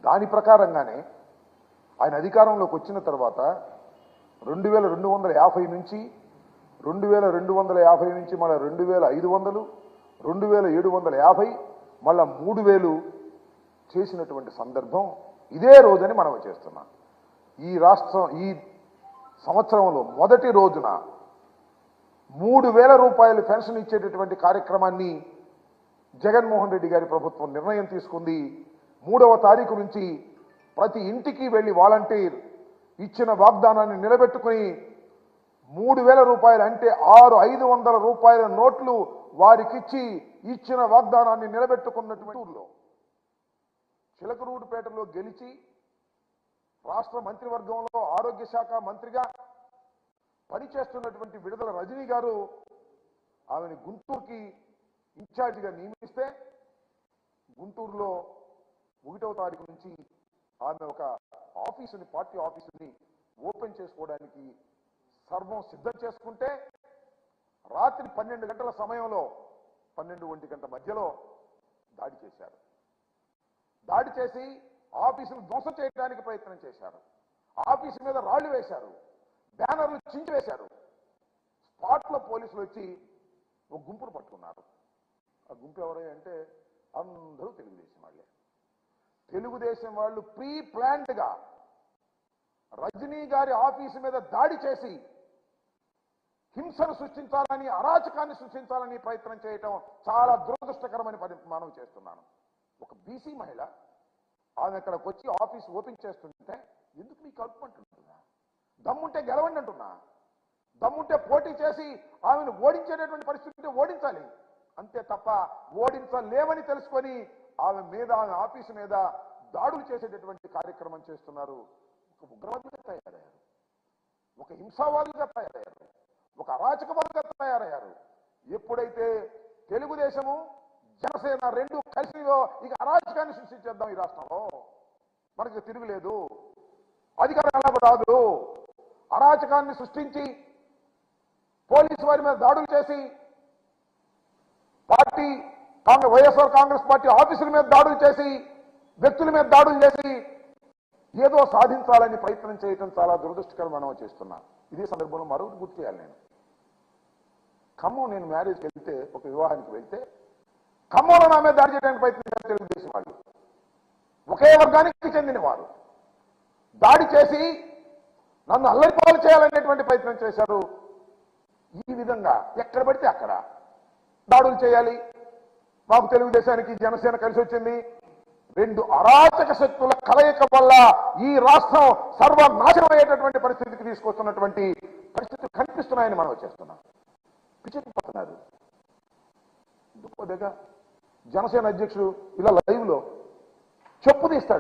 దాని ప్రకారంగానే ఆయన అధికారంలోకి వచ్చిన తర్వాత 2250 నుంచి 2250 నుంచి మళ్ళీ 2500, 2750, మళ్ళా 3000 చేసినటువంటి సందర్భం ఇదే రోజని మనం చేస్తున్నాం. ఈ సంవత్సరంలో మొదటి రోజున 3000 రూపాయలు పెన్షన్ ఇచ్చేటటువంటి కార్యక్రమాన్ని జగన్మోహన్ రెడ్డి గారి ప్రభుత్వం నిర్ణయం తీసుకుంది. 3వ తారీఖు నుంచి ప్రతి ఇంటికి వెళ్లి వాలంటీర్ ఇచ్చిన వాగ్దానాన్ని నిలబెట్టుకుని 3000 రూపాయలు అంటే 500 రూపాయల నోట్లు వారికిచ్చి ఇచ్చిన వాగ్దానాన్ని నిలబెట్టుకున్నటువంటి ఊర్లో చిలకలూరుపేటలో గెలిచి రాష్ట్ర మంత్రివర్గంలో ఆరోగ్య శాఖ మంత్రిగా పనిచేస్తున్నటువంటి విడుదల రజనీ గారు ఆమెను గుంటూరుకి ఇన్ఛార్జిగా నియమిస్తే గుంటూరులో 1వ తారీఖు నుంచి ఆమె ఒక ఆఫీసుని, పార్టీ ఆఫీసుని ఓపెన్ చేసుకోవడానికి సర్వం సిద్ధం చేసుకుంటే రాత్రి 12 గంటల సమయంలో 12-1 గంట మధ్యలో దాడి చేశారు. దాడి చేసి ఆఫీసును ధ్వంసం చేయడానికి ప్రయత్నం చేశారు. ఆఫీసు మీద రాళ్లు వేశారు, బ్యానర్లు చించివేశారు. స్పాట్లో పోలీసులు వచ్చి ఒక గుంపును పట్టుకున్నారు. ఆ గుంపు ఎవరై అంటే అందరూ తెలుగుదేశం వాళ్ళే. తెలుగుదేశం వాళ్ళు ప్రీ ప్లాన్డ్గా రజనీ గారి ఆఫీసు మీద దాడి చేసి హింసను సృష్టించాలని, అరాచకాన్ని సృష్టించాలని ప్రయత్నం చేయటం చాలా దురదృష్టకరమని మనం చేస్తున్నాను. ఒక బీసీ మహిళ ఆమె ఇక్కడికి వచ్చి ఆఫీస్ ఓపెన్ చేస్తుంటే ఎందుకు మీకు కలుపుకుంటుంటున్నా? దమ్ముంటే గెలవండి అంటున్నా. దమ్ముంటే పోటీ చేసి ఆమెను ఓడించేటటువంటి పరిస్థితి ఓడించాలి, అంతే తప్ప ఓడించలేమని తెలుసుకొని ఆమె మీద, ఆమె ఆఫీసు మీద దాడులు చేసేటటువంటి కార్యక్రమం చేస్తున్నారు. ఒక ఉగ్రవాదిగా తయారయ్యారు, ఒక హింసావాదులుగా తయారయ్యారు, ఒక అరాచకవాదులుగా తయారయ్యారు. ఎప్పుడైతే తెలుగుదేశము జనసేన రెండు కలిసి ఇక అరాచకాన్ని సృష్టించేద్దాం ఈ రాష్ట్రంలో, మనకి తిరుగులేదు, అధికారం రాదు, అరాచకాన్ని సృష్టించి పోలీసు వారి మీద దాడులు చేసి పార్టీ వైఎస్ఆర్ కాంగ్రెస్ పార్టీ ఆఫీసుల మీద దాడులు చేసి, వ్యక్తుల మీద దాడులు చేసి ఏదో సాధించాలని ప్రయత్నం చేయడం చాలా దురదృష్టకరం మనం చేస్తున్నాం. ఇదే సందర్భంలో మరొకటి గుర్తు చేయాలి. ఖమ్మం నేను మ్యారేజ్కి వెళ్తే, ఒక వివాహానికి వెళ్తే ఖమ్మంలో నా మీద దాడి చేయడానికి ప్రయత్నించారు తెలుగుదేశం వాళ్ళు. ఒకే వర్గానికి చెందిన వారు దాడి చేసి నన్ను అల్లరిపాలు చేయాలనేటువంటి ప్రయత్నం చేశారు. ఈ విధంగా ఎక్కడ పడితే అక్కడ దాడులు చేయాలి. మాకు తెలుగుదేశానికి జనసేన కలిసి వచ్చింది. రెండు అరాచక శక్తుల కలయిక వల్ల ఈ రాష్ట్రం సర్వనాశనం అయ్యేటటువంటి పరిస్థితికి తీసుకొస్తున్నటువంటి పరిస్థితులు కనిపిస్తున్నాయని మనం చేస్తున్నాం. పిచ్చిపోతున్నారు. జనసేన అధ్యక్షుడు ఇలా లైవ్ లో చెప్పు తీస్తాడు.